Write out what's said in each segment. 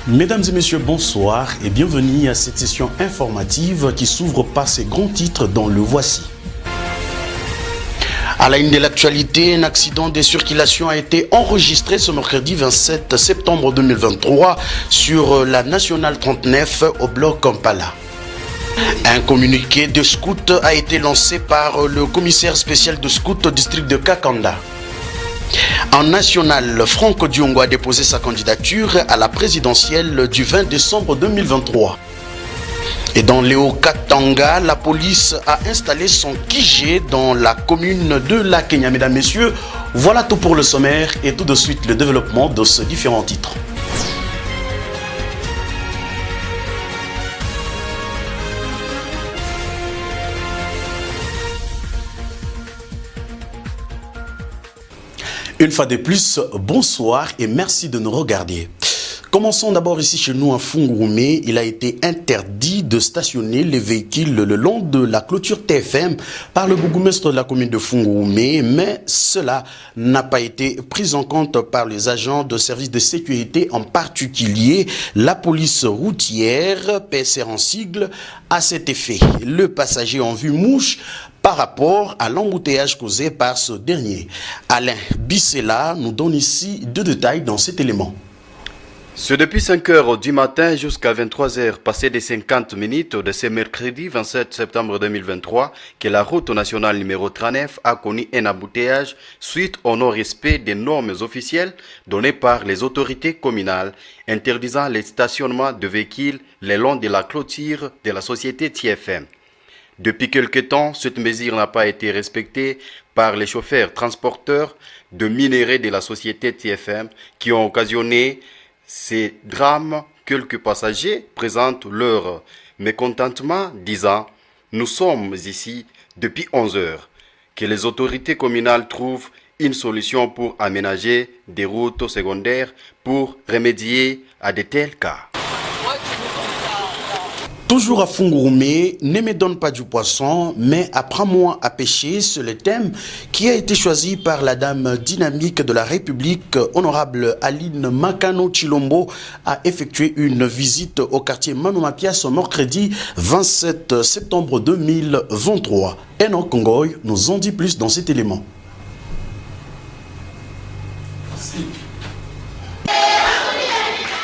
Mesdames et messieurs, bonsoir et bienvenue à cette session informative qui s'ouvre par ces grands titres dont le voici. À la une de l'actualité, un accident de circulation a été enregistré ce mercredi 27 septembre 2023 sur la nationale 39 au bloc Kampala. Un communiqué de scout a été lancé par le commissaire spécial de scout au district de Kakanda. En national, Franck Diongo a déposé sa candidature à la présidentielle du 20 décembre 2023. Et dans Léo Katanga, la police a installé son QG dans la commune de la Kenya. Mesdames, messieurs, voilà tout pour le sommaire et tout de suite le développement de ces différents titres. Une fois de plus, bonsoir et merci de nous regarder. Commençons d'abord ici chez nous à Fungurume. Il a été interdit de stationner les véhicules le long de la clôture TFM par le bourgmestre de la commune de Fungurume, mais cela n'a pas été pris en compte par les agents de services de sécurité, en particulier la police routière, PSR en sigle, à cet effet. Le passager en vue mouche par rapport à l'embouteillage causé par ce dernier. Alain Bissela nous donne ici deux détails dans cet élément. C'est depuis 5 heures du matin jusqu'à 23 heures, passé des 50 minutes de ce mercredi 27 septembre 2023, que la route nationale numéro 39 a connu un embouteillage suite au non-respect des normes officielles données par les autorités communales, interdisant le stationnement de véhicules le long de la clôture de la société TFM. Depuis quelque temps, cette mesure n'a pas été respectée par les chauffeurs transporteurs de minerais de la société TFM qui ont occasionné ces drames. Quelques passagers présentent leur mécontentement disant « Nous sommes ici depuis 11 heures ». Que les autorités communales trouvent une solution pour aménager des routes secondaires pour remédier à de tels cas. Toujours à Fungurume, ne me donne pas du poisson, mais apprends-moi à pêcher, c'est le thème qui a été choisi par la dame dynamique de la République, honorable Aline Makano Chilombo, a effectué une visite au quartier Manumapia ce mercredi 27 septembre 2023. Enoch Ngoy nous en dit plus dans cet élément.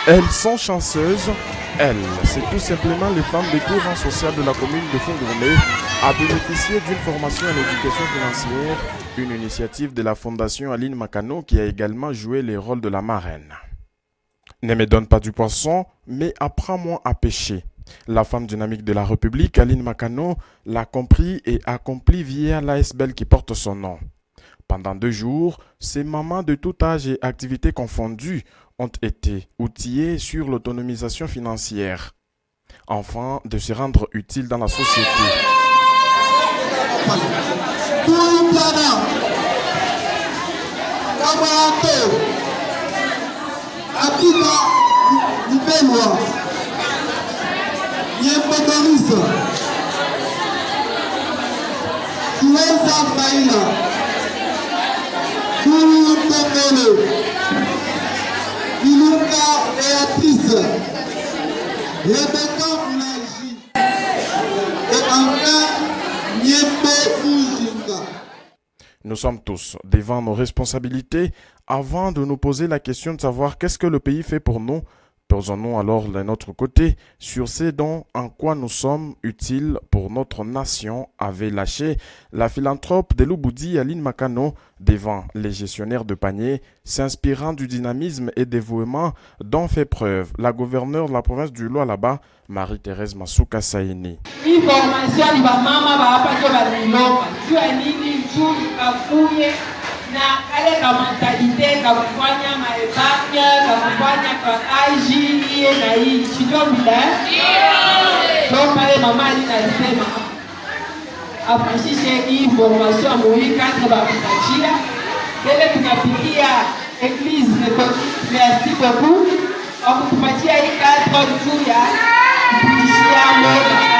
Elles sont chanceuses. Elles, c'est tout simplement les femmes des courants sociaux de la commune de Fungurume à bénéficier d'une formation en éducation financière, une initiative de la fondation Aline Makano qui a également joué les rôles de la marraine. Ne me donne pas du poisson, mais apprends-moi à pêcher. La femme dynamique de la République, Aline Makano, l'a compris et accompli via l'ASBEL qui porte son nom. Pendant 2 jours, ces mamans de tout âge et activités confondues ont été outillés sur l'autonomisation financière, afin de se rendre utiles dans la société. Béatrice, Rebecca Moulagi et enfin Niépe Mujinga. Nous sommes tous devant nos responsabilités avant de nous poser la question de savoir qu'est-ce que le pays fait pour nous. Posons-nous alors de notre côté sur ces dons en quoi nous sommes utiles pour notre nation, avait lâché la philanthrope de Luboudi Aline Makano devant les gestionnaires de panier, s'inspirant du dynamisme et dévouement dont fait preuve la gouverneure de la province du Lualaba, Marie-Thérèse Masuka Saini. Na kale ka mentalité ka kufanya maebanya ka kufanya kwa aji iye na hii sio bila so pale mama alisema afashishe hii formation muhika kwa kuachia ile tunapitia église merci beaucoup kwa kutupatia hii kadro juu ya kuishia moja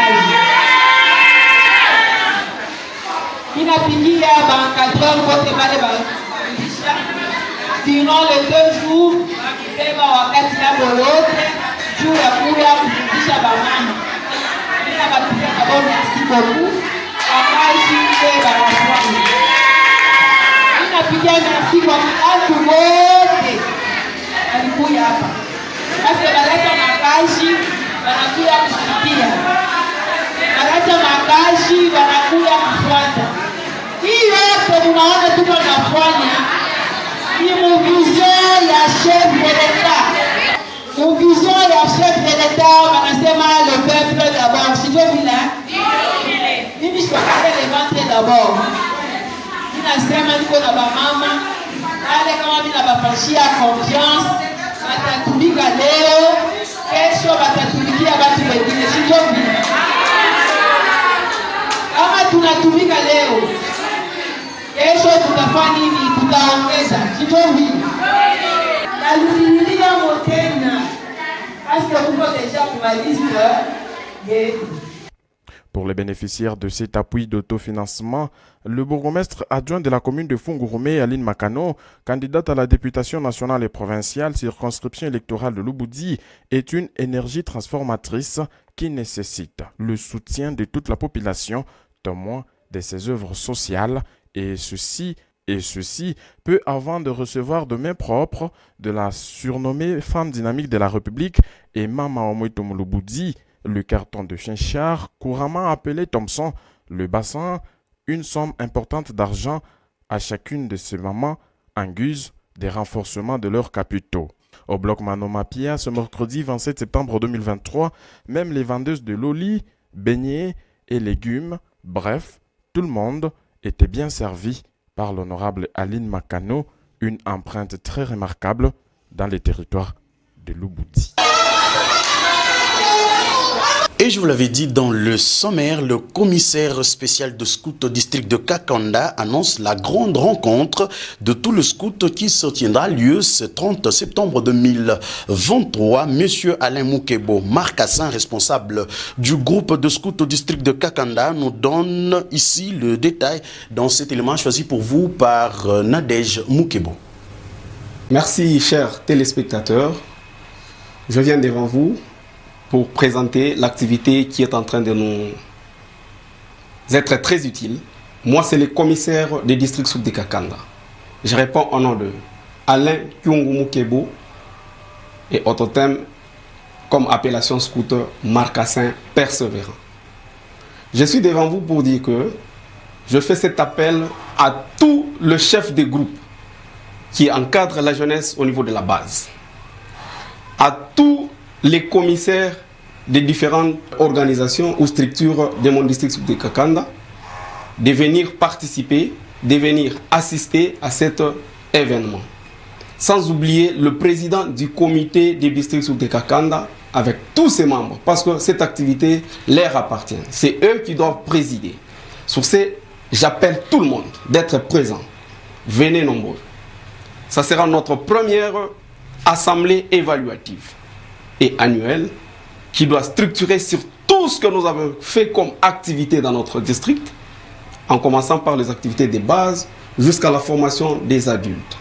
inapigia bankadron wote wale bakisha sinon les 2 jours wakibeba wakati yabo yote juu ya kuya kufundisha bamama. Nina bapiga kabao merci beaucoup. Wakazi mbe barafwani. Nina piga merci kwa watu wote. Alikuya hapa. Basi baleta makazi wanakuya kusikia. Baleta makazi wanakuya kufuata. Hii yote munaona tuko nafanya ni muvision ya chef de l'État. Muvision ya chef de l'État wanasema le peuple d'abord. Sio vile? Mimi sitokale le ventre d'abord. Ninasema niko na bamama wale kama mimi nabafashia confiance, watatumika leo, kesho watatumikia watu wengine. Sio vile? Kama tunatumika leo, kesho tutafanya nini? Tutaongeza. Sio vile? Nalumilia motena. Parce que tuko déjà pour la liste. Pour les bénéficiaires de cet appui d'autofinancement, le bourgmestre adjoint de la commune de Fungurume, Aline Makano, candidate à la députation nationale et provinciale, circonscription électorale de Lubudi, est une énergie transformatrice qui nécessite le soutien de toute la population, témoin de ses œuvres sociales, et ceci peu avant de recevoir de main propre de la surnommée femme dynamique de la République et Mama Omoitom Lubudi, le carton de Chinchard, couramment appelé Thompson, le bassin, une somme importante d'argent à chacune de ces mamans en guise des renforcements de leurs capitaux. Au bloc Manomapia, ce mercredi 27 septembre 2023, même les vendeuses de loli, beignets et légumes, bref, tout le monde était bien servi par l'honorable Aline Makano, une empreinte très remarquable dans les territoires de Lubudi. Et je vous l'avais dit dans le sommaire, le commissaire spécial de scout au district de Kakanda annonce la grande rencontre de tout le scout qui se tiendra lieu ce 30 septembre 2023. Monsieur Alain Moukebo, marcassin responsable du groupe de scouts au district de Kakanda, nous donne ici le détail dans cet élément choisi pour vous par Nadège Moukebo. Merci chers téléspectateurs, je viens devant vous pour présenter l'activité qui est en train de nous être très utile. Moi, c'est le commissaire des districts sous de Kakanda. Je réponds au nom de Alain Kyungu et au totem comme appellation scooter marcassin persévérant. Je suis devant vous pour dire que je fais cet appel à tous les chefs de groupe qui encadrent la jeunesse au niveau de la base, à tous les commissaires des différentes organisations ou structures de mon district de Kakanda de venir participer, de venir assister à cet événement. Sans oublier le président du comité des districts de Kakanda avec tous ses membres, parce que cette activité leur appartient. C'est eux qui doivent présider. Sur ce, j'appelle tout le monde d'être présent. Venez nombreux. Ça sera notre première assemblée évaluative et annuelle qui doit structurer sur tout ce que nous avons fait comme activité dans notre district, en commençant par les activités de base jusqu'à la formation des adultes.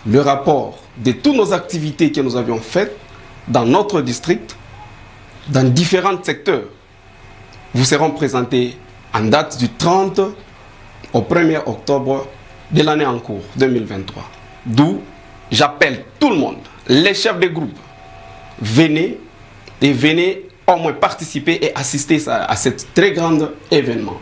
Le rapport de toutes nos activités que nous avions faites dans notre district, dans différents secteurs, vous seront présentés en date du 30 au 1er octobre de l'année en cours 2023. D'où j'appelle tout le monde, les chefs de groupe, venez au moins participer et assister à cet très grand événement.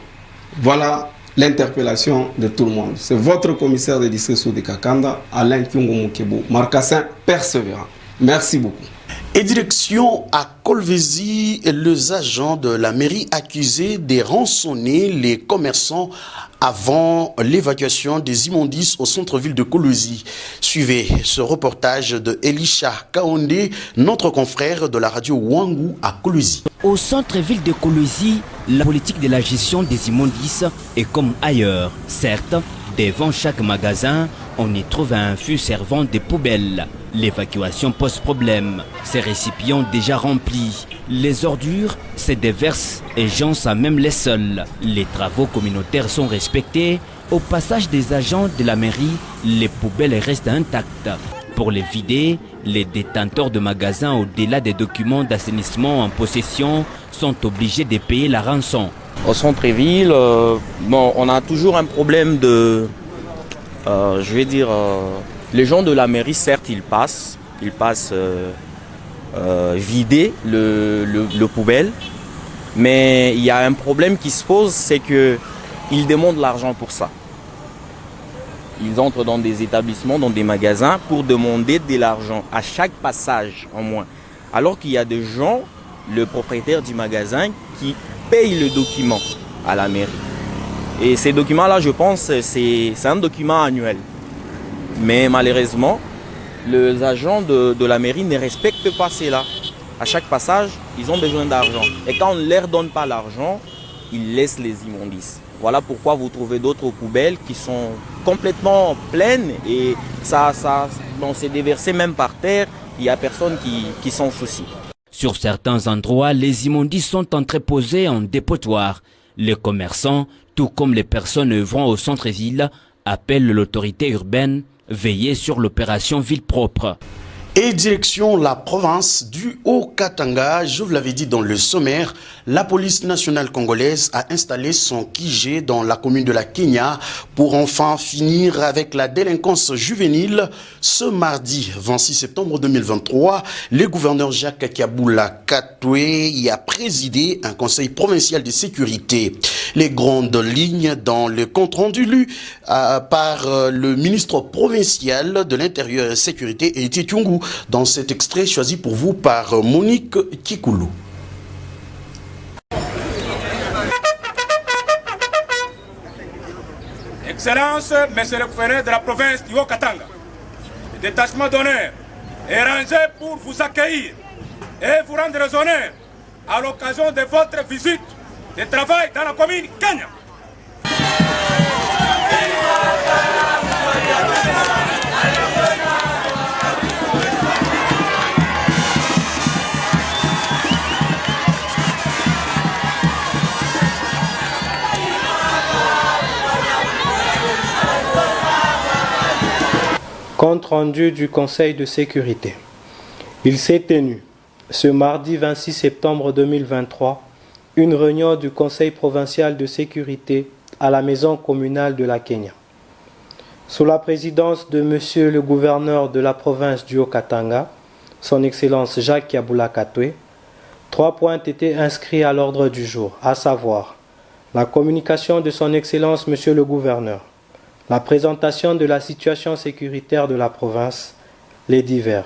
Voilà l'interpellation de tout le monde. C'est votre commissaire de district de Kakanda, Alain Kyungu Moukebo, marcassin persévérant. Merci beaucoup. Et direction à Kolwezi, les agents de la mairie accusés de rançonner les commerçants avant l'évacuation des immondices au centre-ville de Kolwezi. Suivez ce reportage de Elisha Kaonde, notre confrère de la radio Wangu à Kolwezi. Au centre-ville de Kolwezi, la politique de la gestion des immondices est comme ailleurs. Certes, devant chaque magasin, on y trouve un fût servant des poubelles. L'évacuation pose problème. Ces récipients déjà remplis. Les ordures se déversent et jancent à même les sols. Les travaux communautaires sont respectés. Au passage des agents de la mairie, les poubelles restent intactes. Pour les vider, les détenteurs de magasins au-delà des documents d'assainissement en possession sont obligés de payer la rançon. Au centre-ville, on a toujours un problème de... les gens de la mairie, certes, ils passent vider le poubelle, mais il y a un problème qui se pose, c'est qu'ils demandent l'argent pour ça. Ils entrent dans des établissements, dans des magasins pour demander de l'argent à chaque passage en moins. Alors qu'il y a des gens, le propriétaire du magasin, qui paye le document à la mairie. Et ces documents-là, je pense, c'est un document annuel. Mais malheureusement, les agents de la mairie ne respectent pas cela. À chaque passage, ils ont besoin d'argent. Et quand on ne leur donne pas l'argent, ils laissent les immondices. Voilà pourquoi vous trouvez d'autres poubelles qui sont complètement pleines et c'est déversé même par terre. Il n'y a personne qui s'en soucie. Sur certains endroits, les immondices sont entreposés en dépotoir. Les commerçants, tout comme les personnes œuvrant au centre-ville, appellent l'autorité urbaine à veiller sur l'opération ville propre. Et direction la province du Haut-Katanga, je vous l'avais dit dans le sommaire, la police nationale congolaise a installé son QG dans la commune de la Kenya pour enfin finir avec la délinquance juvénile. Ce mardi 26 septembre 2023, le gouverneur Jacques Kabula Katwe y a présidé un conseil provincial de sécurité. Les grandes lignes dans le compte rendu lu par le ministre provincial de l'Intérieur et de la Sécurité, Eti Tungu, dans cet extrait choisi pour vous par Monique Kikoulou. Excellence, Monsieur le gouverneur de la province du Haut-Katanga, le détachement d'honneur est rangé pour vous accueillir et vous rendre les honneurs à l'occasion de votre visite de travail dans la commune Kenya. Compte rendu du Conseil de sécurité. Il s'est tenu ce mardi 26 septembre 2023 une réunion du Conseil provincial de sécurité à la maison communale de la Kenya. Sous la présidence de Monsieur le gouverneur de la province du Haut-Katanga, Son Excellence Jacques Kabula Katwe, 3 points étaient inscrits à l'ordre du jour, à savoir la communication de Son Excellence Monsieur le gouverneur, la présentation de la situation sécuritaire de la province, les divers.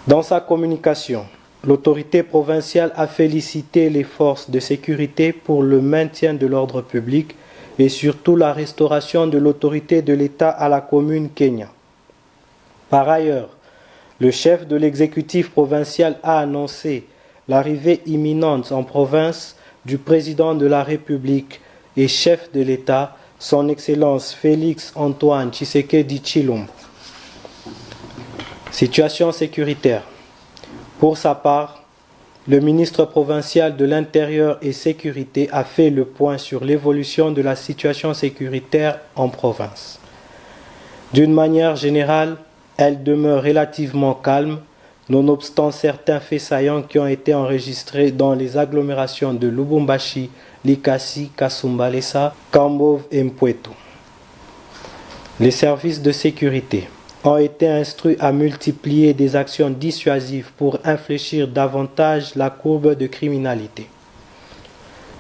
Dans sa communication, l'autorité provinciale a félicité les forces de sécurité pour le maintien de l'ordre public et surtout la restauration de l'autorité de l'État à la commune Kenya. Par ailleurs, le chef de l'exécutif provincial a annoncé l'arrivée imminente en province du président de la République et chef de l'État, Son Excellence Félix Antoine Tshisekedi Tshilombo. Situation sécuritaire. Pour sa part, le ministre provincial de l'Intérieur et Sécurité a fait le point sur l'évolution de la situation sécuritaire en province. D'une manière générale, elle demeure relativement calme, nonobstant certains faits saillants qui ont été enregistrés dans les agglomérations de Lubumbashi, Likasi, Kasumbalesa, Kambov et Mpweto. Les services de sécurité ont été instruits à multiplier des actions dissuasives pour infléchir davantage la courbe de criminalité.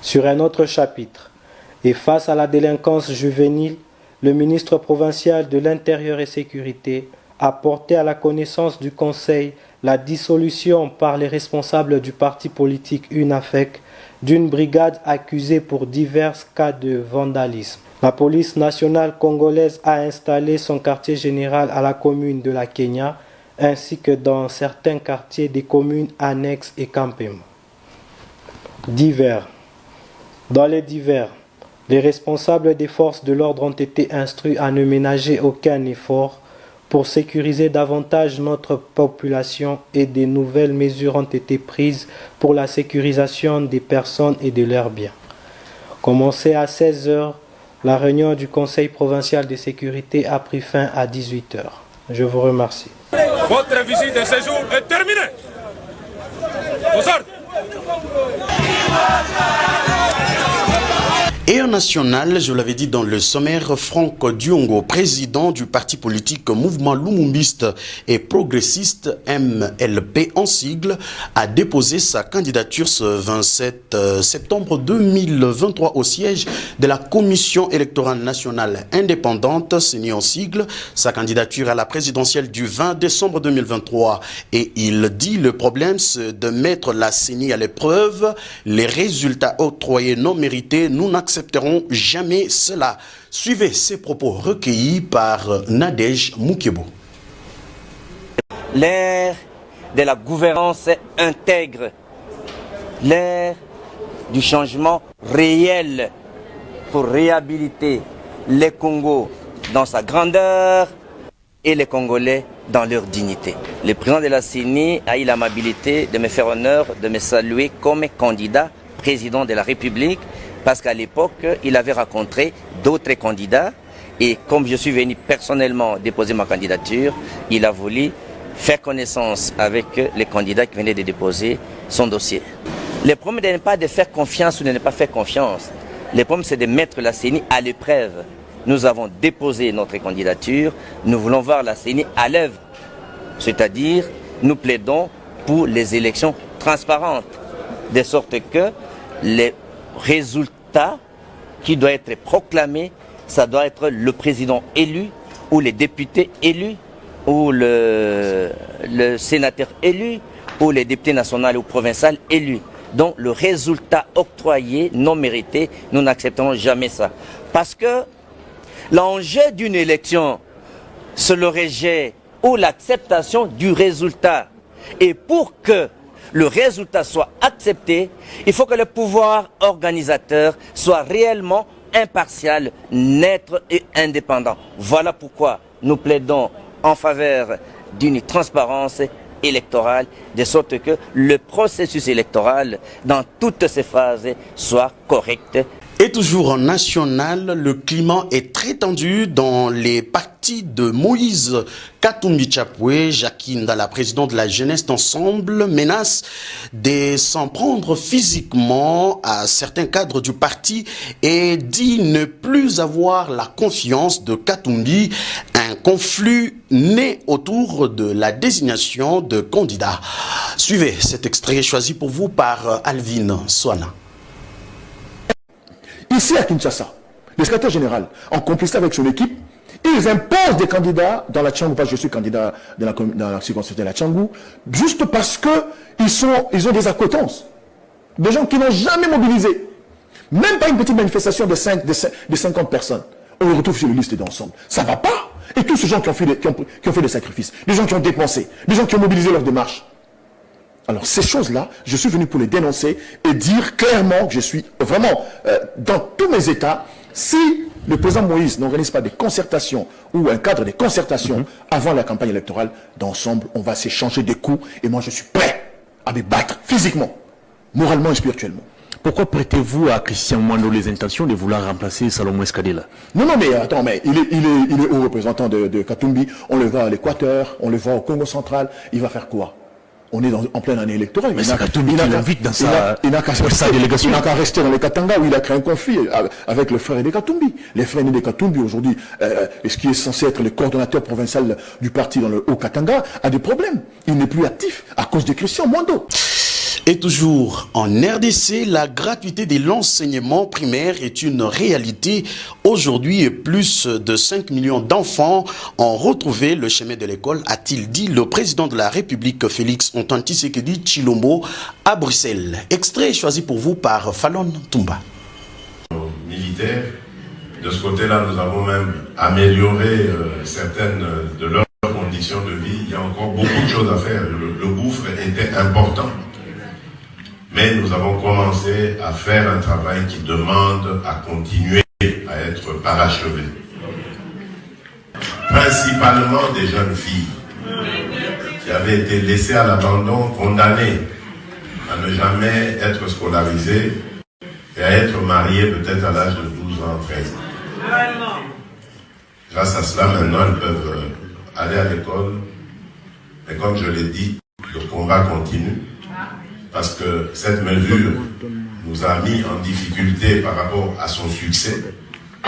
Sur un autre chapitre, et face à la délinquance juvénile, le ministre provincial de l'Intérieur et Sécurité a porté à la connaissance du Conseil la dissolution par les responsables du parti politique UNAFEC d'une brigade accusée pour divers cas de vandalisme. La police nationale congolaise a installé son quartier général à la commune de la Kenya, ainsi que dans certains quartiers des communes annexes et Kampema. Divers. Dans les divers, les responsables des forces de l'ordre ont été instruits à ne ménager aucun effort pour sécuriser davantage notre population et de nouvelles mesures ont été prises pour la sécurisation des personnes et de leurs biens. Commencé à 16 h, la réunion du Conseil provincial de sécurité a pris fin à 18 h. Je vous remercie. Votre visite de séjour est terminée. Vos ordres. Et en national, je l'avais dit dans le sommaire, Franck Diongo, président du parti politique Mouvement Lumumbiste et Progressiste MLP en sigle, a déposé sa candidature ce 27 septembre 2023 au siège de la Commission électorale nationale indépendante, CENI en sigle, sa candidature à la présidentielle du 20 décembre 2023. Et il dit le problème c'est de mettre la CENI à l'épreuve, les résultats octroyés non mérités, nous n'accepterons jamais cela. Suivez ces propos recueillis par Nadège Moukebo. L'ère de la gouvernance intègre, l'ère du changement réel pour réhabiliter les Congos dans sa grandeur et les Congolais dans leur dignité. Le président de la CENI a eu l'amabilité de me faire honneur de me saluer comme candidat président de la République, parce qu'à l'époque, il avait rencontré d'autres candidats et comme je suis venu personnellement déposer ma candidature, il a voulu faire connaissance avec les candidats qui venaient de déposer son dossier. Le problème n'est pas de faire confiance ou de ne pas faire confiance. Le problème, c'est de mettre la CENI à l'épreuve. Nous avons déposé notre candidature, nous voulons voir la CENI à l'œuvre. C'est-à-dire, nous plaidons pour les élections transparentes, de sorte que les résultat qui doit être proclamé, ça doit être le président élu ou les députés élus ou le sénateur élu ou les députés nationaux ou provinciaux élus. Donc le résultat octroyé non mérité, nous n'accepterons jamais ça. Parce que l'enjeu d'une élection, c'est le rejet ou l'acceptation du résultat. Et pour que le résultat soit accepté, il faut que le pouvoir organisateur soit réellement impartial, neutre et indépendant. Voilà pourquoi nous plaidons en faveur d'une transparence électorale, de sorte que le processus électoral, dans toutes ses phases, soit correct. Et toujours en national, le climat est très tendu dans les partis de Moïse Katumbi Chapwe. Jacinda, la présidente de la jeunesse d'ensemble, menace de s'en prendre physiquement à certains cadres du parti et dit ne plus avoir la confiance de Katumbi. Un conflit né autour de la désignation de candidats. Suivez cet extrait choisi pour vous par Alvin Swana. Ici à Kinshasa, le secrétaire général, en complicité avec son équipe, ils imposent des candidats dans la Tchangou, parce que je suis candidat dans la circonscription de la Tchangou, juste parce qu'ils ont des acquaintances. Des gens qui n'ont jamais mobilisé. Même pas une petite manifestation de 50 personnes. On les retrouve sur les listes d'ensemble. Ça ne va pas. Et tous ces gens qui ont fait des sacrifices, les gens qui ont dépensé, les gens qui ont mobilisé leur démarche. Alors ces choses-là, je suis venu pour les dénoncer et dire clairement que je suis vraiment dans tous mes états. Si le président Moïse n'organise pas des concertations ou un cadre de concertation avant la campagne électorale, d'ensemble, on va s'échanger des coups et moi je suis prêt à me battre physiquement, moralement et spirituellement. Pourquoi prêtez-vous à Christian Mwando les intentions de vouloir remplacer Salomon Escadela? Non, mais attends, mais il est haut représentant de Katumbi, on le voit à l'Équateur, on le voit au Congo central, il va faire quoi? On est en pleine année électorale. Mais c'est Katumbi qui l'invite dans sa délégation. Il n'a qu'à rester dans les Katanga où il a créé un conflit avec le frère de Katumbi. Les frères de Katumbi aujourd'hui, ce qui est censé être le coordonnateur provincial du parti dans le Haut-Katanga, a des problèmes. Il n'est plus actif à cause de Christian Mwando. Et toujours en RDC, la gratuité de l'enseignement primaire est une réalité. Aujourd'hui, plus de 5 millions d'enfants ont retrouvé le chemin de l'école, a-t-il dit le président de la République, Félix Antoine Tshisekedi Tshilombo, à Bruxelles. Extrait choisi pour vous par Fallon Toumba. Militaires, de ce côté-là, nous avons même amélioré certaines de leurs conditions de vie. Il y a encore beaucoup de choses à faire. Le gouffre était important. Mais nous avons commencé à faire un travail qui demande à continuer à être parachevé. Principalement des jeunes filles qui avaient été laissées à l'abandon, condamnées à ne jamais être scolarisées et à être mariées peut-être à l'âge de 12 ans, 13 ans. Grâce à cela, maintenant, elles peuvent aller à l'école. Et comme je l'ai dit, le combat continue. Parce que cette mesure nous a mis en difficulté par rapport à son succès.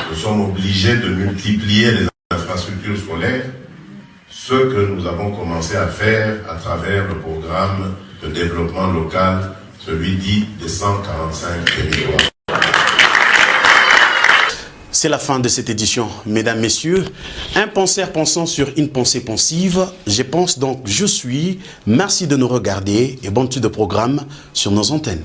Nous sommes obligés de multiplier les infrastructures scolaires, ce que nous avons commencé à faire à travers le programme de développement local, celui dit des 145 territoires. C'est la fin de cette édition, mesdames, messieurs. Un penseur pensant sur une pensée pensive. Je pense donc je suis. Merci de nous regarder et bonne suite de programme sur nos antennes.